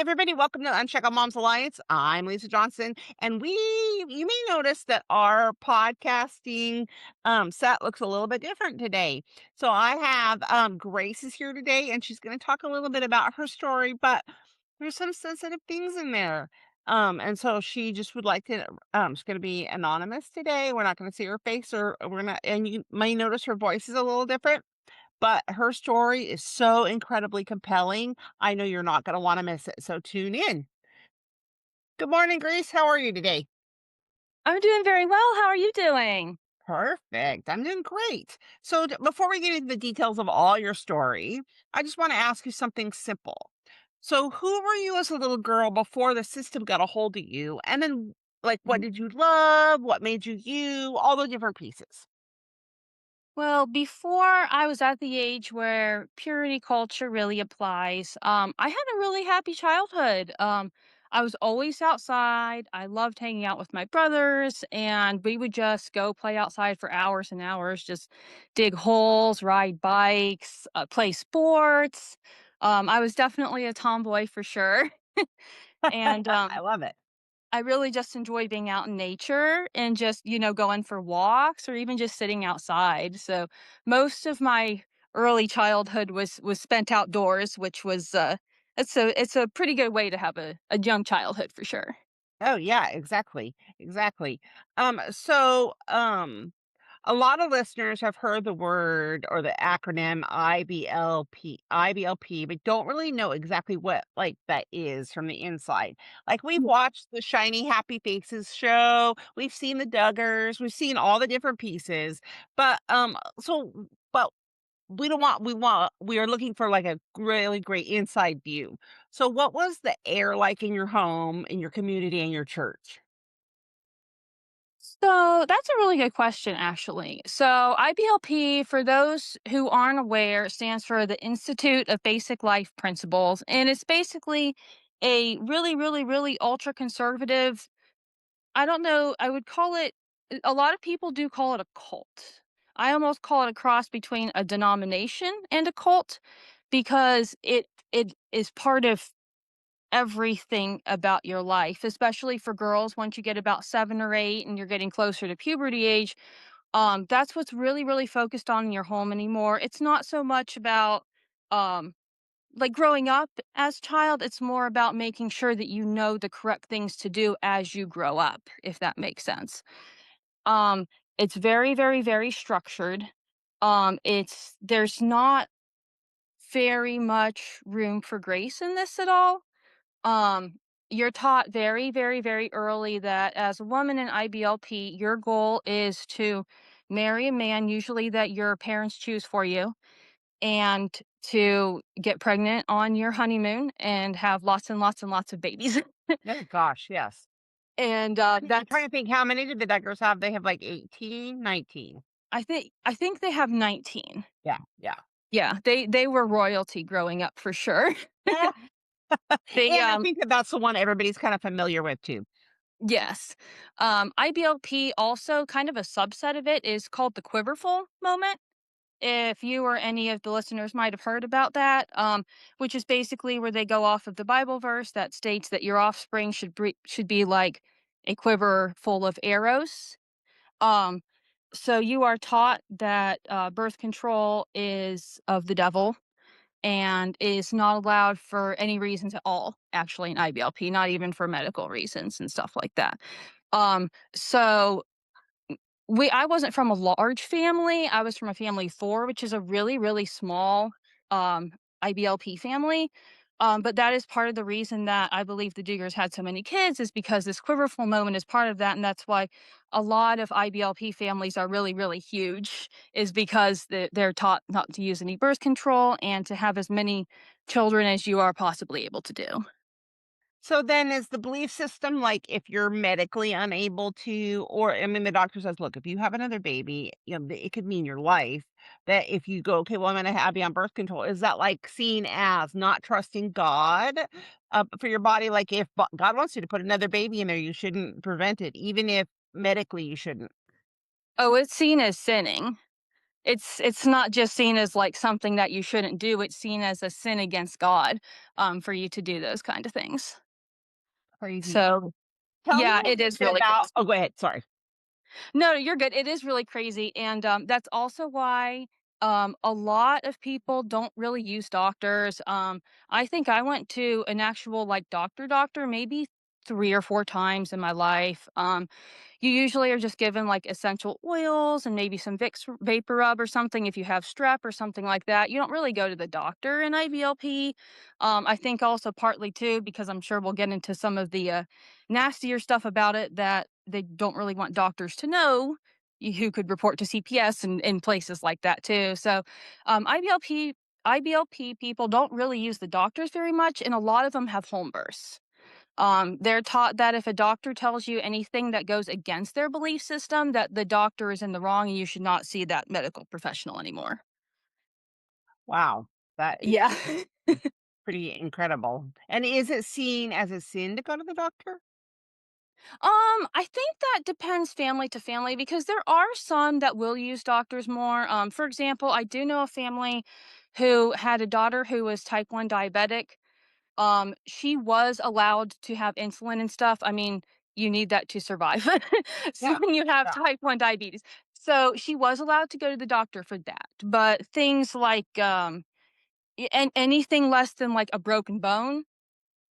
everybody. Welcome to Unshackled Moms Alliance. I'm Lisa Johnson, and you may notice that our podcasting set looks a little bit different today. So I have Grace is here today, and she's going to talk a little bit about her story, but there's some sensitive things in there. And so she just would like to, she's going to be anonymous today. We're not going to see her face, or we're not, and you may notice her voice is a little different. But her story is so incredibly compelling. I know you're not gonna wanna miss it, so tune in. Good morning, Grace. How are you today? I'm doing very well. How are you doing? Perfect. I'm doing great. So before we get into the details of all your story, I just want to ask you something simple. So who were you as a little girl before the system got a hold of you? And then like what Mhm. did you love? What made you you? All the different pieces. Well, before I was at the age where purity culture really applies, I had a really happy childhood. I was always outside. I loved hanging out with my brothers, and we would just go play outside for hours and hours, just dig holes, ride bikes, play sports. I was definitely a tomboy for sure. And I love it. I really just enjoy being out in nature and just, going for walks or even just sitting outside. So most of my early childhood was spent outdoors, which was it's a pretty good way to have a young childhood for sure. Oh yeah, exactly. Exactly. A lot of listeners have heard the word or the acronym IBLP, but don't really know exactly what like that is from the inside. Like we've watched the Shiny Happy Faces show, we've seen the Duggars, we've seen all the different pieces, but we don't want we are looking for like a really great inside view. So what was the air like in your home, in your community, and your church? So that's a really good question, actually. So IBLP, for those who aren't aware, stands for the Institute of Basic Life Principles, and it's basically a really, really, really ultra conservative. I don't know. I would call it. A lot of people do call it a cult. I almost call it a cross between a denomination and a cult because it is part of everything about your life, especially for girls. Once you get about 7 or 8 and you're getting closer to puberty age, that's what's really, really focused on in your home anymore. It's not so much about um, like growing up as child. It's more about making sure that you know the correct things to do as you grow up, if that makes sense. Um, it's very, very, very structured. It's there's not very much room for grace in this at all. Um, you're taught very, very, very early that as a woman in IBLP, your goal is to marry a man, usually that your parents choose for you, and to get pregnant on your honeymoon and have lots and lots and lots of babies. Oh gosh, yes. And I'm trying that's to think how many did the Duggars have? They have like 18, 19. I think they have 19. Yeah, yeah. Yeah, they were royalty growing up for sure. They And I think that that's the one everybody's kind of familiar with too. Yes. IBLP also kind of a subset of it is called the quiverful moment. If you or any of the listeners might have heard about that, which is basically where they go off of the Bible verse that states that your offspring should be like a quiver full of arrows. Um, so you are taught that birth control is of the devil and is not allowed for any reasons at all, actually, in IBLP, not even for medical reasons and stuff like that. So I wasn't from a large family. I was from a family of 4, which is a really, really small, um, IBLP family. But that is part of the reason that I believe the Diggers had so many kids is because this quiverful moment is part of that, and that's why a lot of IBLP families are really, really huge, is because they're taught not to use any birth control and to have as many children as you are possibly able to do. So then is the belief system like if you're medically unable to, or I mean, the doctor says, look, if you have another baby, you know, it could mean your life. That if you go, okay, well, I'm going to have you on birth control, is that like seen as not trusting God for your body? Like if God wants you to put another baby in there, you shouldn't prevent it, even if medically you shouldn't. Oh, it's seen as sinning. It's not just seen as, like, something that you shouldn't do, it's seen as a sin against God, for you to do those kind of things. Crazy. So, Tell me a yeah, little it is bit really about crazy. oh, go ahead, sorry. No, you're good. It is really crazy, and, that's also why, a lot of people don't really use doctors. I think I went to an actual, like, doctor maybe 3 or 4 times in my life. You usually are just given, like, essential oils and maybe some Vicks vapor rub or something if you have strep or something like that. You don't really go to the doctor in IBLP. I think also partly too, because I'm sure we'll get into some of the, nastier stuff about it that they don't really want doctors to know, who could report to CPS and in places like that too. So, IBLP people don't really use the doctors very much, and a lot of them have home births. They're taught that if a doctor tells you anything that goes against their belief system, that the doctor is in the wrong and you should not see that medical professional anymore. Wow, that is Yeah. pretty incredible. And is it seen as a sin to go to the doctor? I think that depends family to family because there are some that will use doctors more. For example, I do know a family who had a daughter who was type 1 diabetic. She was allowed to have insulin and stuff. I mean, you need that to survive. So Yeah, when you have yeah. type 1 diabetes. So she was allowed to go to the doctor for that. But things like and anything less than like a broken bone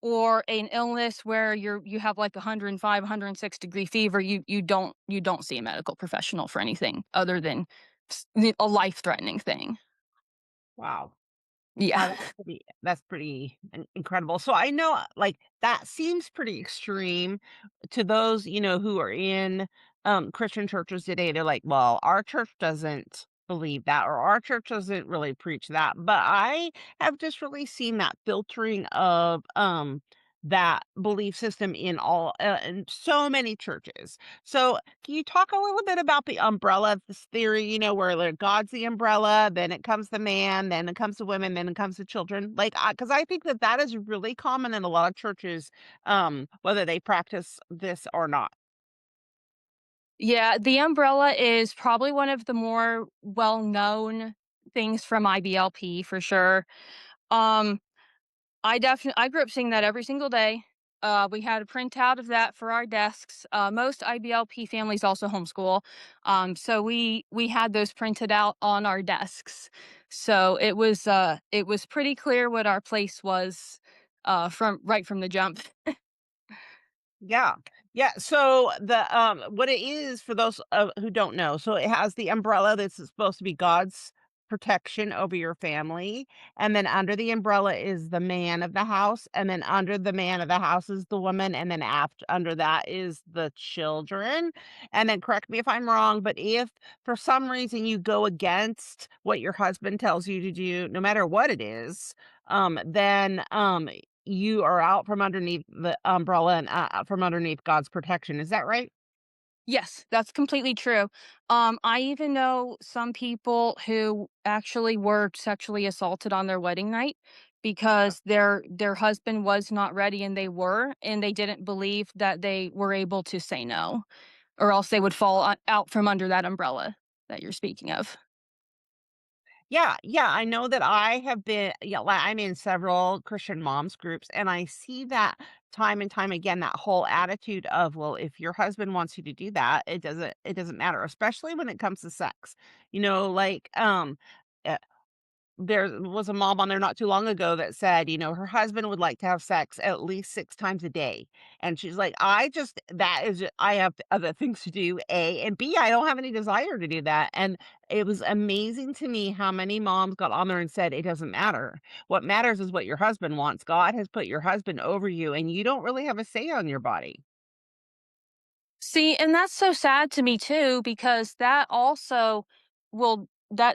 or an illness where you have like 105, 106-degree fever, you don't see a medical professional for anything other than a life-threatening thing. Wow. Yeah. Wow, that's pretty incredible. So I know, like, that seems pretty extreme to those, who are in, Christian churches today. They're like, "Well, our church doesn't believe that, or our church doesn't really preach that." But I have just really seen that filtering of, that belief system in so many churches. So can you talk a little bit about the umbrella this theory, where like God's the umbrella, then it comes the man, then it comes the women, then it comes the children? Like, because I think that that is really common in a lot of churches, whether they practice this or not. Yeah, the umbrella is probably one of the more well-known things from IBLP for sure. Um, I grew up seeing that every single day. We had a printout of that for our desks. Most IBLP families also homeschool, so we had those printed out on our desks. So it was pretty clear what our place was from the jump. Yeah. Yeah, so what it is for those, who don't know, so it has the umbrella that's supposed to be God's protection over your family, and then under the umbrella is the man of the house, and then under the man of the house is the woman, and then after under that is the children, and then correct me if I'm wrong, but if for some reason you go against what your husband tells you to do, no matter what it is, then, you are out from underneath the umbrella and, from underneath God's protection, is that right? Yes, that's completely true. I even know some people who actually were sexually assaulted on their wedding night because their husband was not ready and they were, and they didn't believe that they were able to say no, or else they would fall out from under that umbrella that you're speaking of. Yeah, yeah, I know that I have been yeah, I'm in several Christian moms groups, and I see that time and time again, that whole attitude of, "Well, if your husband wants you to do that, it doesn't matter," especially when it comes to sex. Like, eh there was a mom on there not too long ago that said, her husband would like to have sex at least 6 times a day, and she's like, I have other things to do, A, and B, I don't have any desire to do that." And it was amazing to me how many moms got on there and said, "It doesn't matter. What matters is what your husband wants. God has put your husband over you, and you don't really have a say on your body." See, and that's so sad to me too, because that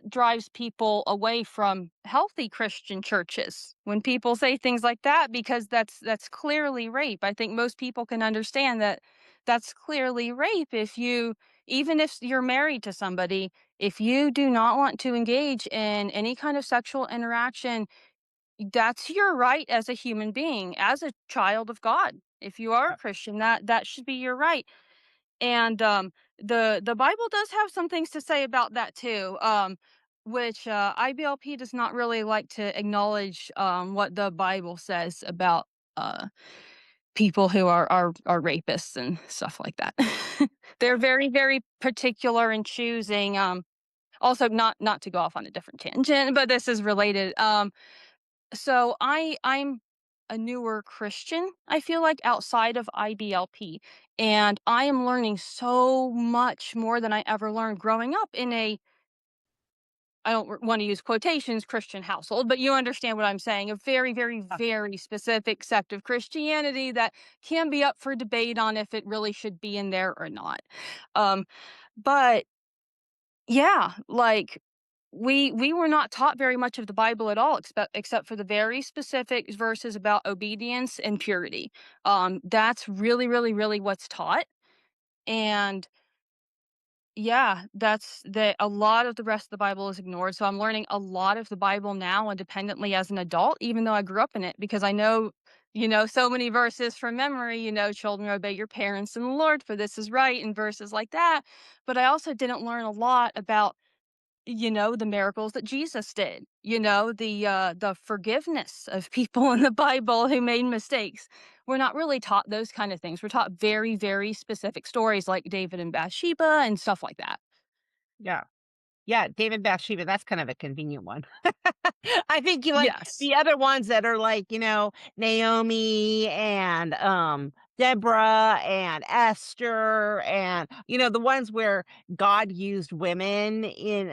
drives people away from healthy Christian churches when people say things like that, because that's clearly rape. I think most people can understand that that's clearly rape. Even if you're married to somebody, if you do not want to engage in any kind of sexual interaction, that's your right as a human being, as a child of God. If you are a Christian, that should be your right. And The Bible does have some things to say about that too, which IBLP does not really like to acknowledge what the Bible says about uh, people who are rapists and stuff like that. They're very very particular in choosing. Also, not to go off on a different tangent, but this is related. So I'm a newer Christian, I feel like, outside of IBLP, and I am learning so much more than I ever learned growing up in a, I don't want to use quotations, Christian household, but you understand what I'm saying. A very, very, Yeah. very specific sect of Christianity that can be up for debate on if it really should be in there or not. Um, but yeah, like we were not taught very much of the Bible at all, except for the very specific verses about obedience and purity. That's really, really, really what's taught. And yeah, that's the a lot of the rest of the Bible is ignored. So I'm learning a lot of the Bible now independently as an adult, even though I grew up in it, because I know, so many verses from memory, children obey your parents and the Lord, for this is right, and verses like that. But I also didn't learn a lot about, the miracles that Jesus did, the forgiveness of people in the Bible who made mistakes. We're not really taught those kind of things. We're taught very, very specific stories like David and Bathsheba and stuff like that. Yeah. Yeah, David Bathsheba, that's kind of a convenient one. I think you like Yes. the other ones that are like, Naomi and, Deborah and Esther and, the ones where God used women in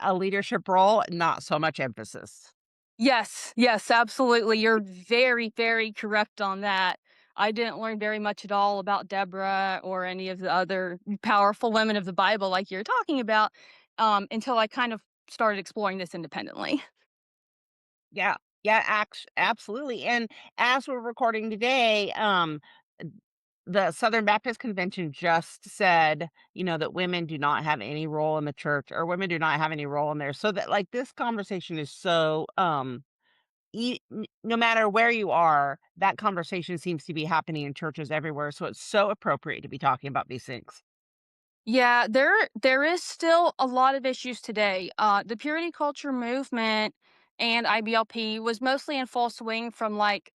a leadership role, not so much emphasis. Yes, yes, absolutely. You're very, very correct on that. I didn't learn very much at all about Deborah or any of the other powerful women of the Bible like you're talking about, until I kind of started exploring this independently. Yeah. Yeah, absolutely, and as we're recording today, the Southern Baptist Convention just said, that women do not have any role in the church or women do not have any role in there. So that like this conversation is so no matter where you are, that conversation seems to be happening in churches everywhere. So it's so appropriate to be talking about these things. Yeah, there is still a lot of issues today. The purity culture movement and IBLP was mostly in full swing from like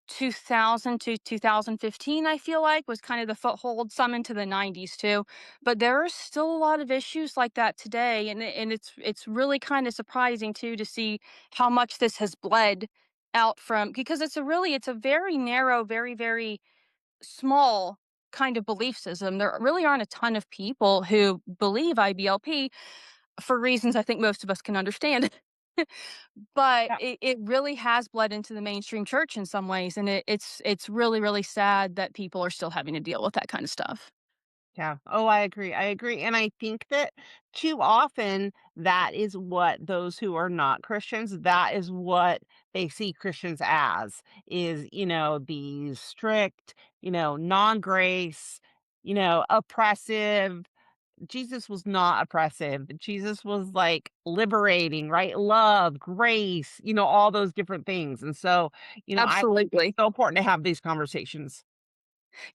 2000 to 2015, I feel like, was kind of the foothold, some into the 90s too. But there are still a lot of issues like that today, and it's really kind of surprising too to see how much this has bled out from, because it's a very narrow, very very small kind of belief system. There really aren't a ton of people who believe IBLP for reasons I think most of us can understand. But it really has bled into the mainstream church in some ways, and it's really, really sad that people are still having to deal with that kind of stuff. Yeah. Oh, I agree. I agree. And I think that too often that is what those who are not Christians, that is what they see Christians as is, these strict, non-grace, oppressive. Jesus was not oppressive. Jesus was like liberating, right? Love, grace, all those different things. And so, I Absolutely. so important to have these conversations.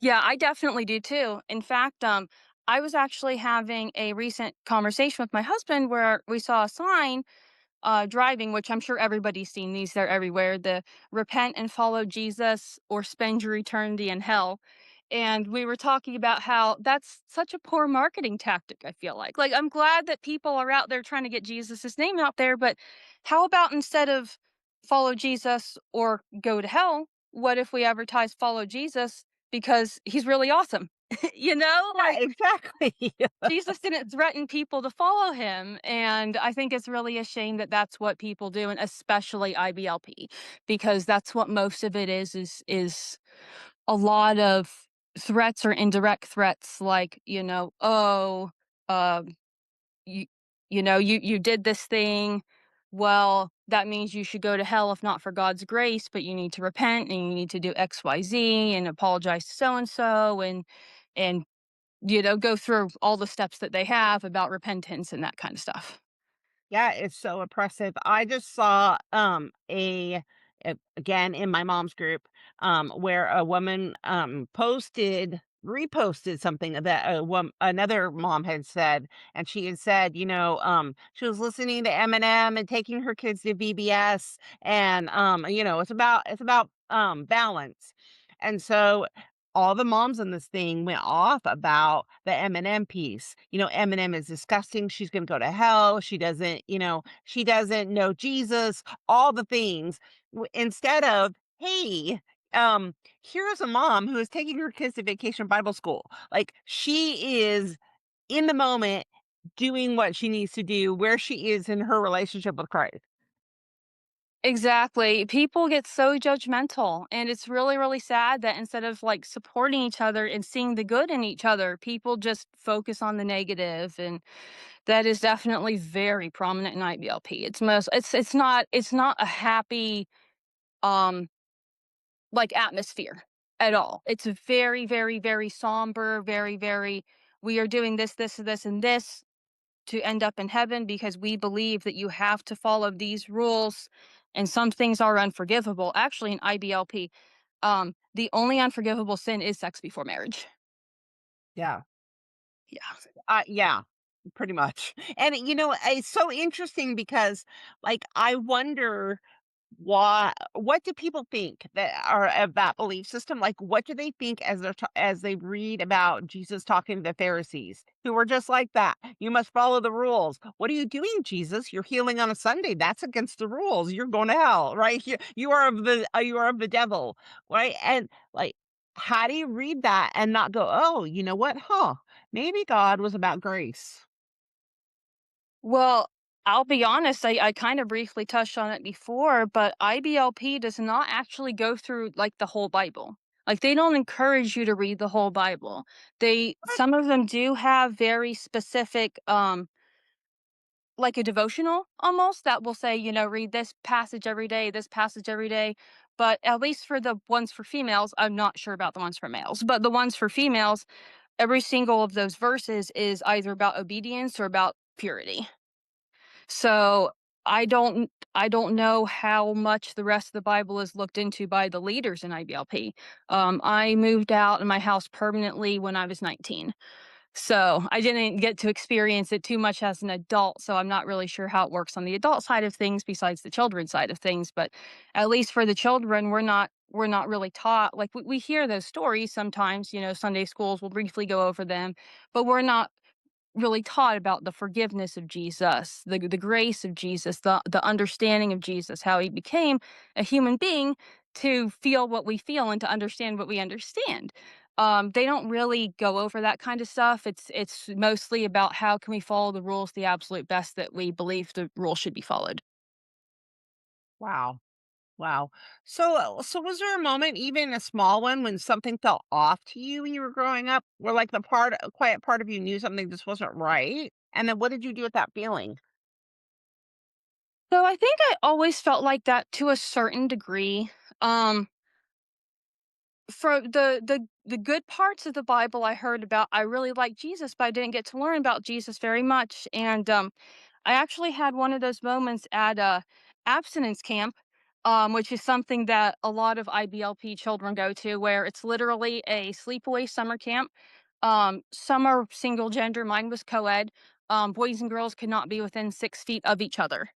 Yeah, I definitely do too. In fact, I was actually having a recent conversation with my husband where we saw a sign driving, which I'm sure everybody's seen these, they're everywhere. The repent and follow Jesus or spend your eternity in hell. And we were talking about how that's such a poor marketing tactic, I feel like. Like, I'm glad that people are out there trying to get Jesus's name out there, but how about instead of follow Jesus or go to hell, what if we advertise follow Jesus because he's really awesome? Yeah, Like, exactly. Jesus didn't threaten people to follow him, and I think it's really a shame that that's what people do, and especially IBLP, because that's what most of it is a lot of threats or indirect threats, like, "Oh, um, you you did this thing, well, that means you should go to hell if not for God's grace, but you need to repent, and you need to do XYZ and apologize to so and so, and go through all the steps that they have about repentance and that kind of stuff." Yeah, it's so oppressive. I just saw again in my mom's group where a woman posted reposted something that another mom had said, and she had said, she was listening to Eminem and taking her kids to VBS, and it's about balance, and so all the moms on this thing went off about the Eminem piece. Eminem is disgusting. She's going to go to hell. She doesn't know Jesus. All the things instead of, hey, um here's a mom who is taking her kids to vacation Bible school. Like, she is in the moment doing what she needs to do where she is in her relationship with Christ. Exactly. People get so judgmental, and it's really, really sad that instead of like supporting each other and seeing the good in each other, people just focus on the negative, and that is definitely very prominent in IBLP. It's not a happy um like atmosphere at all. It's very, very, very somber, very, very, we are doing this, this, this, and this to end up in heaven because we believe that you have to follow these rules, and some things are unforgivable. Actually, in IBLP, the only unforgivable sin is sex before marriage. Yeah. Yeah. Yeah, pretty much. And it's so interesting because, like, I wonder, what do people think that are of that belief system? Like, what do they think as as they read about Jesus talking to the Pharisees, who were just like that? You must follow the rules. What are you doing, Jesus? You're healing on a Sunday. That's against the rules. You're going to hell, right? You are of the devil, right? And, like, how do you read that and not go, oh, you know what? Huh? Maybe God was about grace. Well, I'll be honest, I kind of briefly touched on it before, but IBLP does not actually go through like the whole Bible. Like, they don't encourage you to read the whole Bible. Some of them do have very specific like a devotional almost that will say, read this passage every day, this passage every day. But at least for the ones for females, I'm not sure about the ones for males, but the ones for females, every single of those verses is either about obedience or about purity. So I don't know how much the rest of the Bible is looked into by the leaders in IBLP. I moved out of my house permanently when I was 19. So I didn't get to experience it too much as an adult. So I'm not really sure how it works on the adult side of things besides the children's side of things. But at least for the children, we're not really taught. Like, we hear those stories sometimes, Sunday schools will briefly go over them, but we're not really taught about the forgiveness of Jesus, the grace of Jesus, the understanding of Jesus, how he became a human being to feel what we feel and to understand what we understand. They don't really go over that kind of stuff. It's mostly about how can we follow the rules the absolute best that we believe the rules should be followed. Wow. Wow. So was there a moment, even a small one, when something felt off to you when you were growing up? Where, like, a quiet part of you knew something just wasn't right? And then what did you do with that feeling? So I think I always felt like that to a certain degree. Um, for the good parts of the Bible I heard about, I really like Jesus, but I didn't get to learn about Jesus very much. And I actually had one of those moments at a abstinence camp, which is something that a lot of IBLP children go to, where it's literally a sleepaway summer camp. Some are single gender, mine was co-ed. Boys and girls could not be within 6 feet of each other.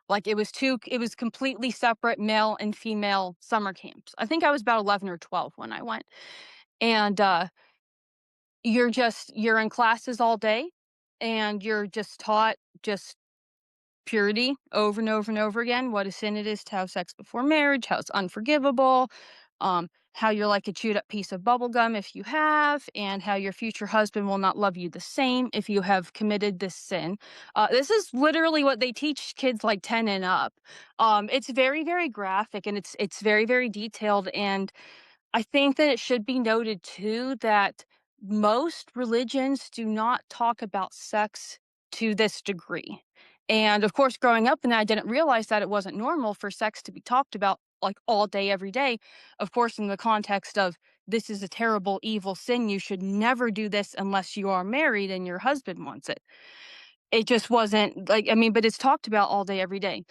Like, it was completely separate male and female summer camps. I think I was about 11 or 12 when I went. And you're in classes all day, and you're just taught just purity over and over and over again, what a sin it is to have sex before marriage, how it's unforgivable, how you're like a chewed up piece of bubble gum if you have, and how your future husband will not love you the same if you have committed this sin. This is literally what they teach kids like 10 and up. It's very, very graphic, and it's very, very detailed. And I think that it should be noted too that most religions do not talk about sex to this degree. And of course, growing up in that, I didn't realize that it wasn't normal for sex to be talked about like all day, every day. Of course, in the context of this is a terrible, evil sin. You should never do this unless you are married and your husband wants it. It just wasn't like, I mean, but it's talked about all day, every day.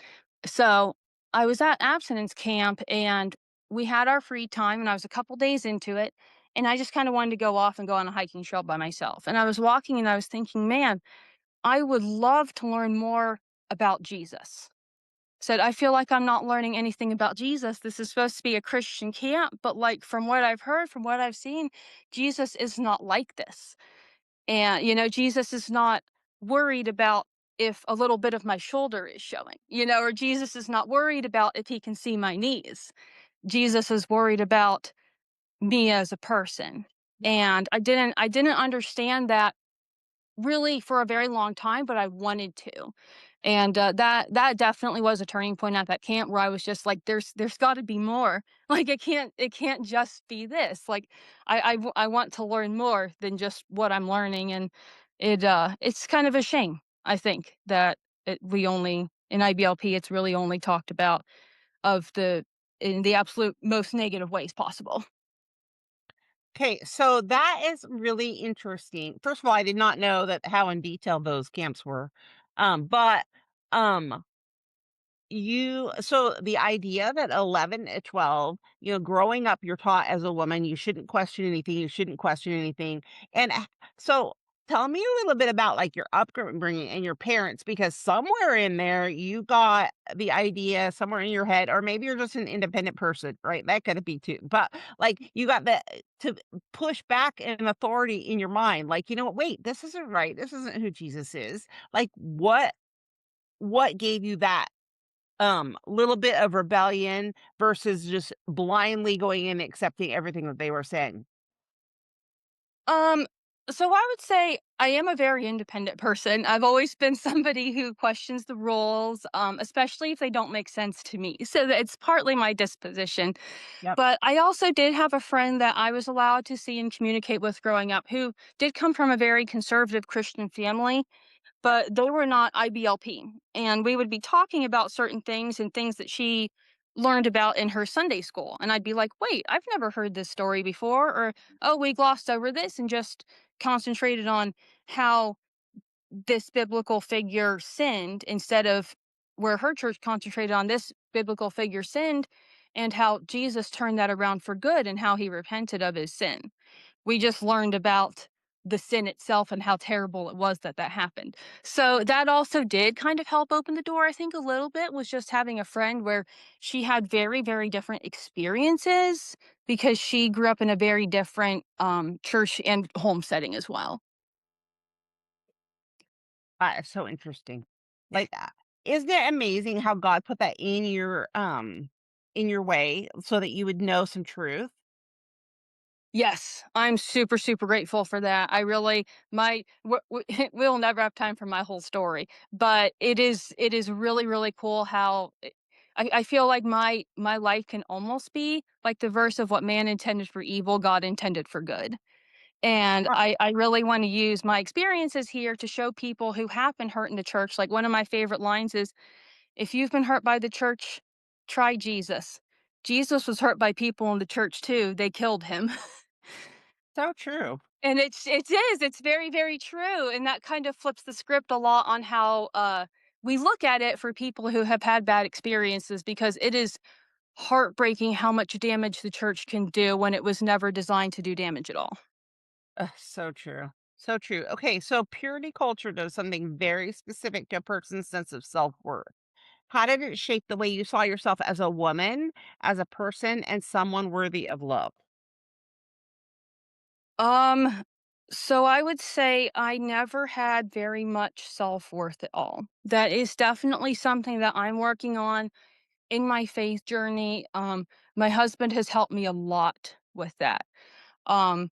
So I was at abstinence camp, and we had our free time, and I was a couple days into it. and I just kind of wanted to go off and go on a hiking trail by myself. And I was walking and I was thinking, man, I would love to learn more about Jesus. Said, I feel like I'm not learning anything about Jesus. This is supposed to be a Christian camp, but like from what I've heard, from what I've seen, Jesus is not like this. And, Jesus is not worried about if a little bit of my shoulder is showing, or Jesus is not worried about if he can see my knees. Jesus is worried about me as a person. And I didn't understand that really for a very long time, but I wanted to. And that definitely was a turning point at that camp where I was just like, there's got to be more. Like it can't just be this. Like I want to learn more than just what I'm learning, and it's kind of a shame. I think that we only in IBLP it's really only talked about of the in the absolute most negative ways possible. Okay, so that is really interesting. First of all, I did not know that how in detail those camps were. But um so the idea that 11 to 12, growing up, you're taught as a woman, you shouldn't question anything, you shouldn't question anything. And so tell me a little bit about like your upbringing and your parents, because somewhere in there you got the idea somewhere in your head, or maybe you're just an independent person, right? That could be too. But like you got the to push back an authority in your mind, like, what, wait, this isn't right. This isn't who Jesus is. Like what gave you that little bit of rebellion versus just blindly going in and accepting everything that they were saying? Um, so I would say I am a very independent person. I've always been somebody who questions the rules, especially if they don't make sense to me. So that it's partly my disposition. Yep. But I also did have a friend that I was allowed to see and communicate with growing up who did come from a very conservative Christian family, but they were not IBLP. And we would be talking about certain things and things that she learned about in her Sunday school. And I'd be like, wait, I've never heard this story before. Or, oh, we glossed over this and just concentrated on how this biblical figure sinned instead of where her church concentrated on this biblical figure sinned and how Jesus turned that around for good and how he repented of his sin. We just learned about the sin itself and how terrible it was that that happened. So that also did kind of help open the door, I think, a little bit, was just having a friend where she had very, very different experiences because she grew up in a very different church and home setting as well. That is so interesting. Like, isn't it amazing how God put that in your way so that you would know some truth? Yes, I'm super, super grateful for that. I really we'll never have time for my whole story, but it is really, really cool how I feel like my life can almost be like the verse of what man intended for evil, God intended for good. And Uh, I really want to use my experiences here to show people who have been hurt in the church. Like one of my favorite lines is, if you've been hurt by the church, try Jesus. Jesus was hurt by people in the church too. They killed him. so true. And it's very, very true, and that kind of flips the script a lot on how, we look at it for people who have had bad experiences because it is heartbreaking how much damage the church can do when it was never designed to do damage at all. So true. So true. Okay, so purity culture does something very specific to a person's sense of self-worth. How did it shape the way you saw yourself as a woman, as a person, and someone worthy of love? Um, so I would say I never had very much self-worth at all. That is definitely something that I'm working on in my faith journey. My husband has helped me a lot with that. Um,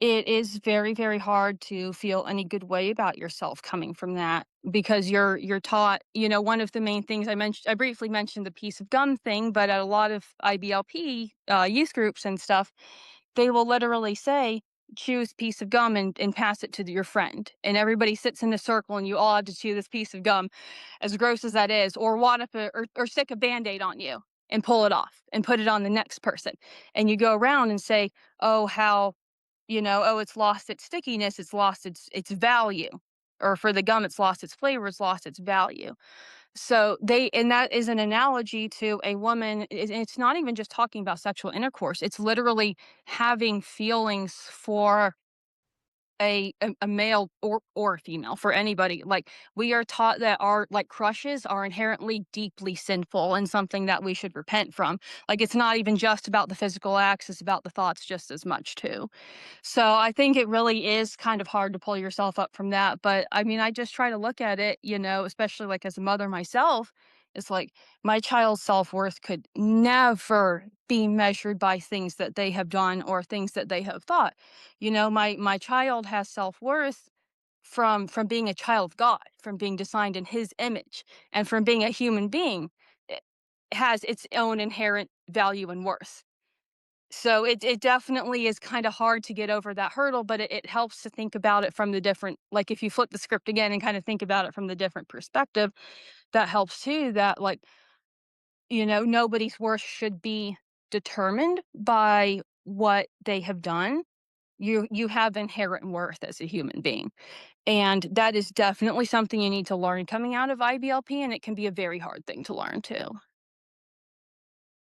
It is very, very hard to feel any good way about yourself coming from that because you're taught, one of the main things I briefly mentioned the piece of gum thing, but at a lot of IBLP youth groups and stuff, they will literally say, choose piece of gum and pass it to your friend. And everybody sits in a circle and you all have to chew this piece of gum, as gross as that is, or wad up or stick a band-aid on you and pull it off and put it on the next person. And you go around and say, oh, how oh, it's lost its stickiness, it's lost its value. Or for the gum, it's lost its flavor, it's lost its value. So they and that is an analogy to a woman. It's not even just talking about sexual intercourse. It's literally having feelings for a male or a female, for anybody. Like, we are taught that our, like, crushes are inherently deeply sinful and something that we should repent from. Like, it's not even just about the physical acts, it's about the thoughts just as much too. So I think it really is kind of hard to pull yourself up from that. But I mean, I just try to look at it, especially like as a mother myself, it's like my child's self worth could never be measured by things that they have done or things that they have thought. My child has self worth from being a child of God, from being designed in His image, and from being a human being. It has its own inherent value and worth. So it definitely is kinda hard to get over that hurdle, but it helps to think about it from the different, like, if you flip the script again and kinda think about it from the different perspective, that helps too, that, like, nobody's worth should be determined by what they have done. You have inherent worth as a human being, and that is definitely something you need to learn coming out of IBLP, and it can be a very hard thing to learn too.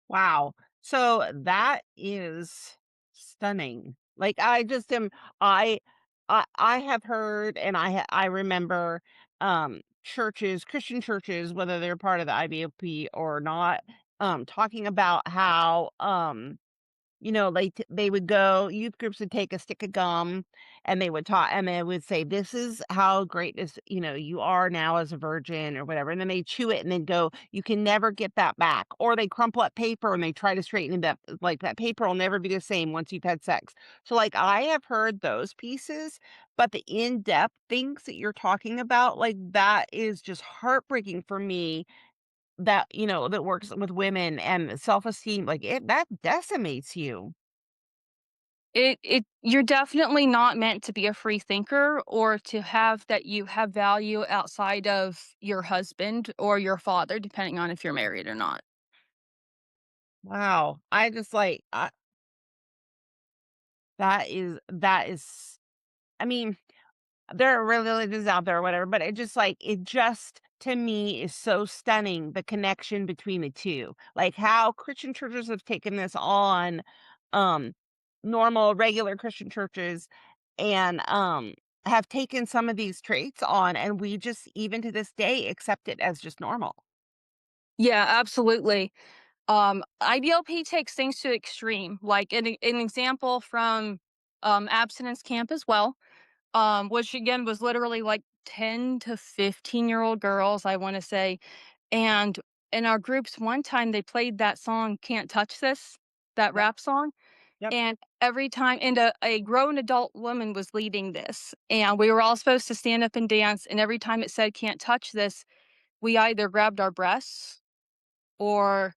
Wow. So that is stunning. Like I just am I I have heard and I remember churches, Christian churches, whether they're part of the IBOP or not, talking about how they would go youth groups would take a stick of gum, and they would talk and they would say, "This is how great you are now as a virgin," or whatever, and then they chew it and then go, "You can never get that back." Or they crumple up paper and they try to straighten it up, like, "That paper will never be the same once you've had sex." So, like, I have heard those pieces, but the in-depth things that you're talking about, like, that is just heartbreaking for me that works with women and self-esteem, like, that decimates you. You're definitely not meant to be a free thinker or to have that you have value outside of your husband or your father, depending on if you're married or not. Wow. I just like, that is I mean, there are religions out there or whatever, but it just to me is so stunning the connection between the 2. Like how Christian churches have taken this on, um, normal, regular Christian churches and, have taken some of these traits on, and we just, even to this day, accept it as just normal. Yeah, absolutely. IBLP takes things to extreme, like an example from abstinence camp as well, which again was literally like 10 to 15-year-old girls, I want to say. And in our groups, one time they played that song, Can't Touch This, that Yep, rap song. yep. And every time, and a grown adult woman was leading this, and we were all supposed to stand up and dance. And every time it said, Can't touch this, we either grabbed our breasts or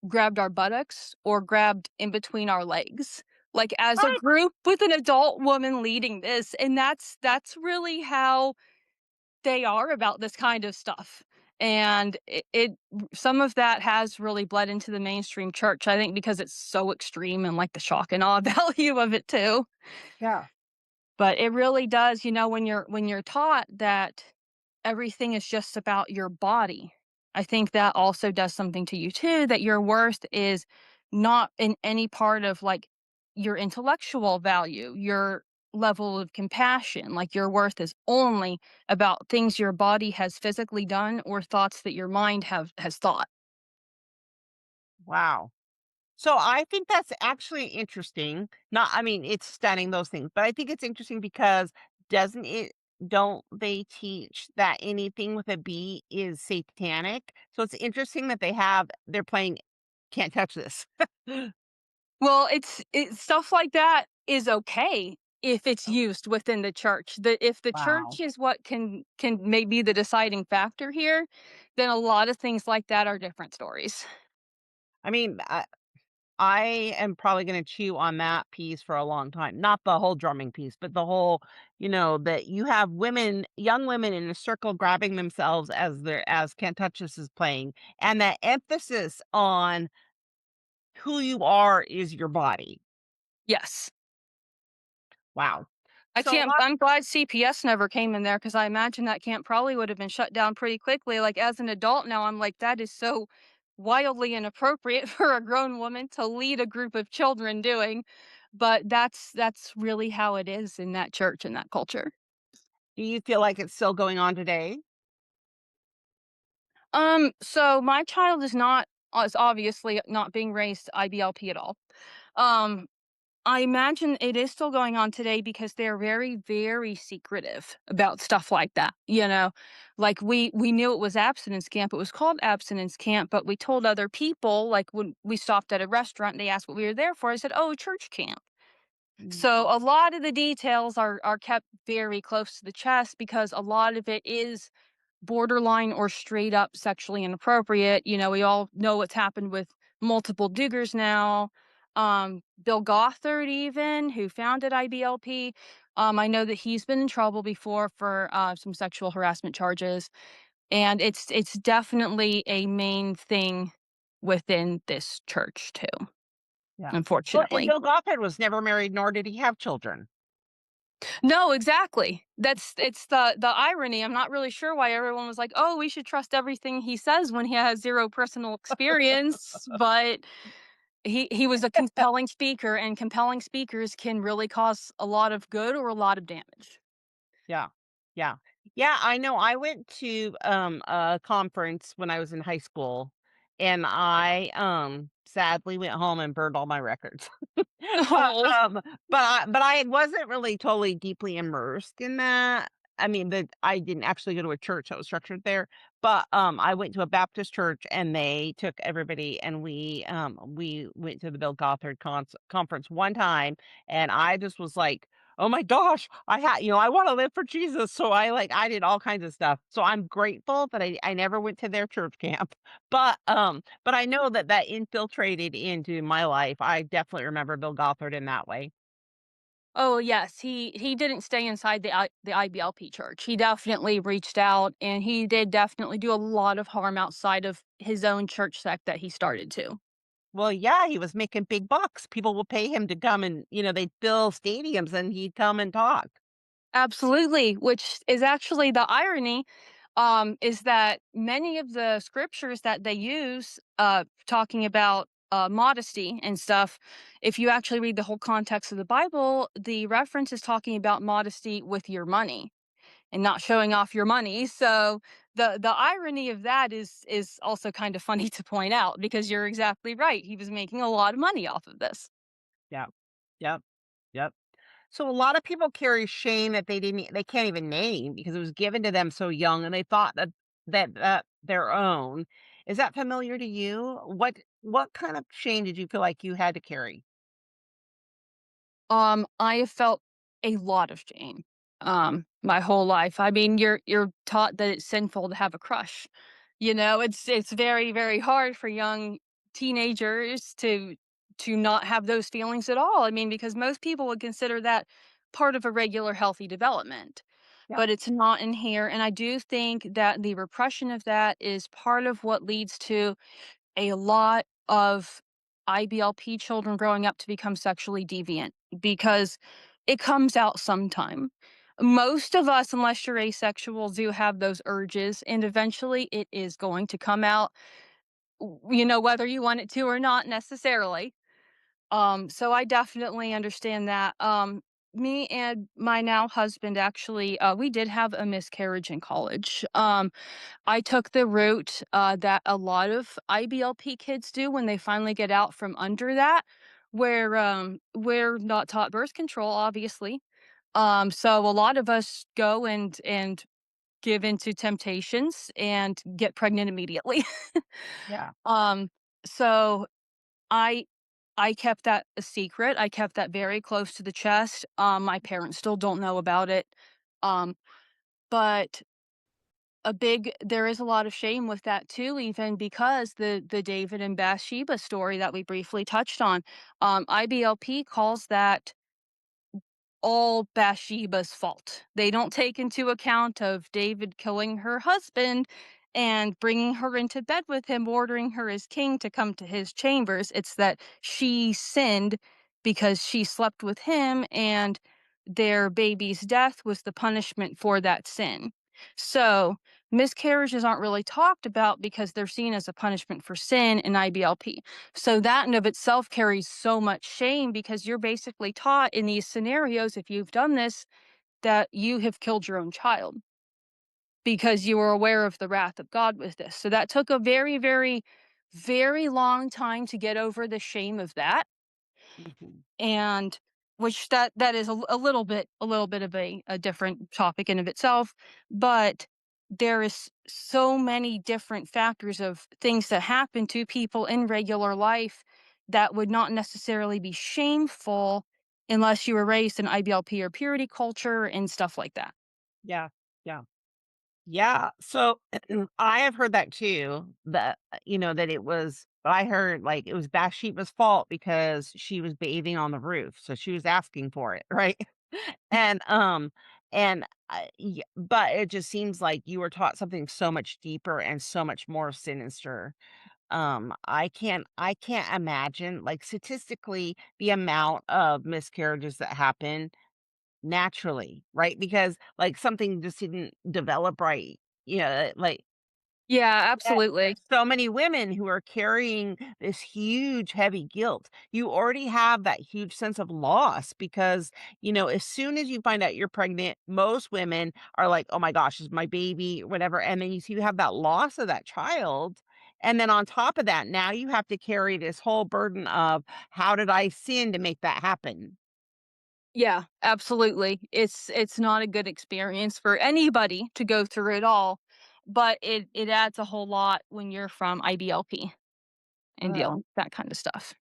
grabbed our buttocks or grabbed in between our legs, like, as a What? group with an adult woman leading this, and that's really how they are about this kind of stuff, and it some of that has really bled into the mainstream church, I think, because it's so extreme and, like, the shock and awe value of it too. Yeah. But it really does, when you're taught that everything is just about your body, I think that also does something to you too, that your worth is not in any part of, like, your intellectual value, your level of compassion, like, your worth is only about things your body has physically done or thoughts that your mind have has thought. Wow. So I think that's actually interesting. Not I mean, it's stunning those things, but I think it's interesting because doesn't it don't they teach that anything with a B is satanic? So it's interesting that they're playing Can't Touch This. Well, it's stuff like that is okay if it's Oh, used within the church. If the wow. church is what can maybe the deciding factor here, then a lot of things like that are different stories. I mean, I am probably gonna chew on that piece for a long time. Not the whole drumming piece, but the whole, that you have young women in a circle grabbing themselves as Can't Touch This is playing, and that emphasis on who you are is your body. Yes. Wow. I So a can't lot I'm glad CPS never came in there because I imagine that camp probably would have been shut down pretty quickly. Like, as an adult now, I'm like, "That is so wildly inappropriate for a grown woman to lead a group of children doing," but that's really how it is in that church and that culture. do you feel like it's still going on today? So my child is obviously not being raised IBLP at all. Um, I imagine it is still going on today because they're very, very secretive about stuff like that. Like we knew it was abstinence camp. It was called abstinence camp, but we told other people, like when we stopped at a restaurant, they asked what we were there for. I said, "Oh, church camp." Mm, So a lot of the details are kept very close to the chest because a lot of it is borderline or straight up sexually inappropriate. We all know what's happened with multiple Duggars now. Bill Gothard, even who founded IBLP, I know that he's been in trouble before for some sexual harassment charges, and it's definitely a main thing within this church too. yeah. Well, and Unfortunately, Bill Gothard was never married, nor did he have children. no, exactly. It's the irony. I'm not really sure why everyone was like, "Oh, we should trust everything he says when he has zero personal experience," but he was a compelling speaker, and compelling speakers can really cause a lot of good or a lot of damage. Yeah. Yeah. Yeah, I know. I went to a conference when I was in high school, and I sadly went home and burned all my records. Oh. Um, but I wasn't really totally deeply immersed in that. I mean, I didn't actually go to a church that was structured there, but I went to a Baptist church and they took everybody and we went to the Bill Gothard conference one time and I just was like, "Oh my gosh, I want to live for Jesus." So I did all kinds of stuff. So I'm grateful that I never went to their church camp. But I know that that infiltrated into my life. I definitely remember Bill Gothard in that way. Oh, yes, he didn't stay inside the IBLP church. He definitely reached out, and he did definitely do a lot of harm outside of his own church sect that he started too. Well, yeah, he was making big bucks. People will pay him to come and, they'd fill stadiums and he'd come and talk. Absolutely, which is actually the irony, is that many of the scriptures that they use, talking about modesty and stuff, if you actually read the whole context of the Bible, the reference is talking about modesty with your money and not showing off your money. So the irony of that is also kind of funny to point out because you're exactly right. He was making a lot of money off of this. Yeah. Yep. Yep. So a lot of people carry shame that they can't even name because it was given to them so young and they thought that their own. Is that familiar to you? What kind of shame did you feel like you had to carry? I have felt a lot of shame, my whole life. I mean, you're taught that it's sinful to have a crush. It's very, very hard for young teenagers to not have those feelings at all. I mean, because most people would consider that part of a regular healthy development, Yep. but it's not in here. And I do think that the repression of that is part of what leads to a lot of IBLP children growing up to become sexually deviant because it comes out sometime. Most of us, unless you're asexual, do have those urges, and eventually it is going to come out, whether you want it to or not necessarily. So I definitely understand that. Me and my now husband actually, we did have a miscarriage in college. I took the route, that a lot of IBLP kids do when they finally get out from under that, where, we're not taught birth control, obviously. So a lot of us go and give into temptations and get pregnant immediately. Yeah. Um, so I I kept that a secret. I kept that very close to the chest. My parents still don't know about it. Um, but there is a lot of shame with that too, even because the David and Bathsheba story that we briefly touched on, IBLP calls that all Bathsheba's fault. They don't take into account of David killing her husband and bringing her into bed with him, ordering her as king to come to his chambers. It's that she sinned because she slept with him, and their baby's death was the punishment for that sin. So, miscarriages aren't really talked about because they're seen as a punishment for sin in IBLP. So, that in of itself carries so much shame because you're basically taught in these scenarios, if you've done this, that you have killed your own child because you were aware of the wrath of God with this. So, that took a very, very, very long time to get over the shame of that. Mhm. And which that is a little bit of a different topic in of itself, but there is so many different factors of things that happen to people in regular life that would not necessarily be shameful unless you were raised in IBLP or purity culture and stuff like that. Yeah. Yeah. Yeah. So I have heard that too. That that it was. I heard like it was Bathsheba's fault because she was bathing on the roof, so she was asking for it, right? And but it just seems like you were taught something so much deeper and so much more sinister. I can't imagine like statistically the amount of miscarriages that happen naturally, right? Because, like, something just didn't develop right, like, Yeah, that absolutely. there's so many women who are carrying this huge, heavy guilt. You already have that huge sense of loss because, as soon as you find out you're pregnant, most women are like, "Oh my gosh, is my baby," whatever, and then you have that loss of that child, and then on top of that, now you have to carry this whole burden of, "How did I sin to make that happen?" Yeah, absolutely. It's not a good experience for anybody to go through it all, but it adds a whole lot when you're from IBLP and dealing with that kind of stuff.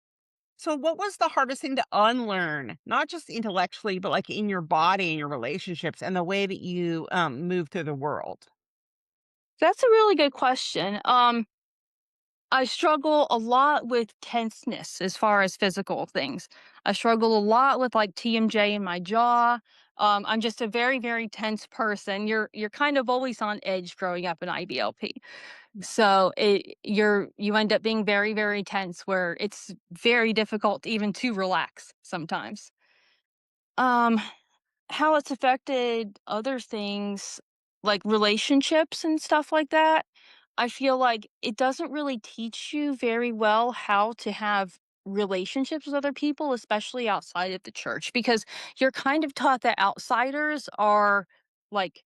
So what was the hardest thing to unlearn? Not just intellectually, but like in your body and your relationships and the way that you move through the world? That's a really good question. I struggle a lot with tenseness as far as physical things. I struggle a lot with like TMJ in my jaw. I'm just a very, very tense person. You're kind of always on edge growing up in IBLP. So you end up being very, very tense where it's very difficult even to relax sometimes. Um, how it's affected other things, like relationships and stuff like that, I feel like it doesn't really teach you very well how to have relationships with other people, especially outside of the church, because you're kind of taught that outsiders are like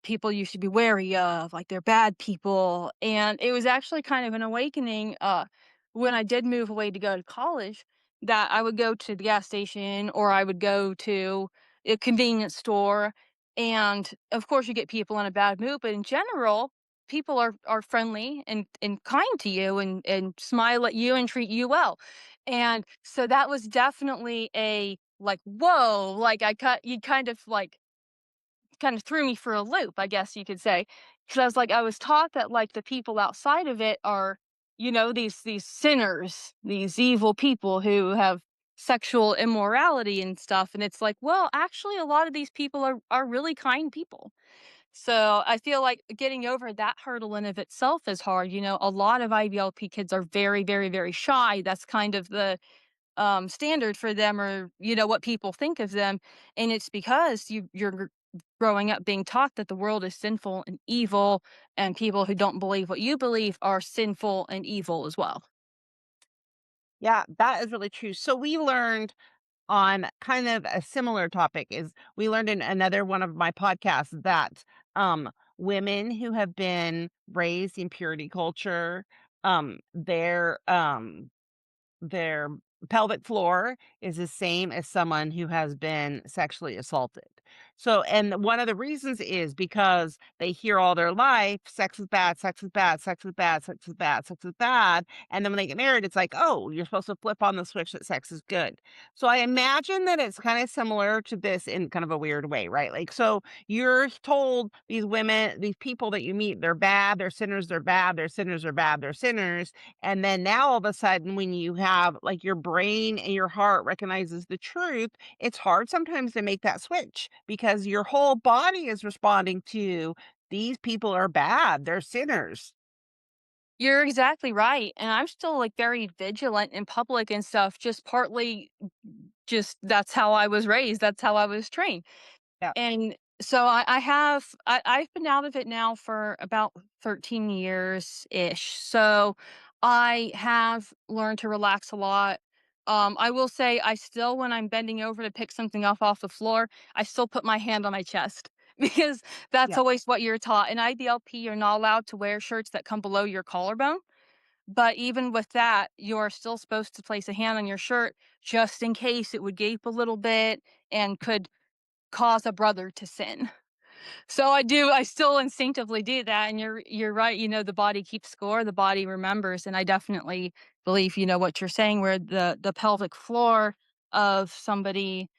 people you should be wary of, like they're bad people. And it was actually kind of an awakening when I did move away to go to college that I would go to the gas station or I would go to a convenience store. And of course you get people in a bad mood, but in general, people are friendly and kind to you and smile at you and treat you well. And so that was definitely a like, whoa, like I cut you kind of threw me for a loop, I guess you could say. Because I was like, I was taught that like the people outside of it are, these sinners, these evil people who have sexual immorality and stuff. And it's like, well, actually a lot of these people are really kind people. So I feel like getting over that hurdle in of itself is hard. A lot of IVLP kids are very, very, very shy. That's kind of the standard for them or what people think of them, and it's because you're growing up being taught that the world is sinful and evil, and people who don't believe what you believe are sinful and evil as well. Yeah, that is really true. So we learned on kind of a similar topic is we learned in another one of my podcasts that women who have been raised in purity culture, their pelvic floor is the same as someone who has been sexually assaulted. So, and one of the reasons is because they hear all their life, sex is bad, sex is bad, sex is bad, sex is bad, sex is bad. And then when they get married, it's like, oh, you're supposed to flip on the switch that sex is good. So I imagine that it's kind of similar to this in kind of a weird way, right? Like, so you're told these women, these people that you meet, they're bad, they're sinners, they're bad, they're sinners, they're bad, they're sinners, and then now all of a sudden, when you have like your brain and your heart recognizes the truth, it's hard sometimes to make that switch because your whole body is responding to these people are bad, they're sinners. You're exactly right, and I'm still like very vigilant in public and stuff, just partly just that's how I was raised, that's how I was trained. Yeah. And so I've been out of it now for about 13 years ish. So I have learned to relax a lot. I will say I still, when I'm bending over to pick something up off the floor, I still put my hand on my chest because that's Yeah. always what you're taught. In IBLP, you're not allowed to wear shirts that come below your collarbone. But even with that, you're still supposed to place a hand on your shirt just in case it would gape a little bit and could cause a brother to sin. So I still instinctively do that, and you're right, the body keeps score, the body remembers, and I definitely believe, what you're saying, where the pelvic floor of somebody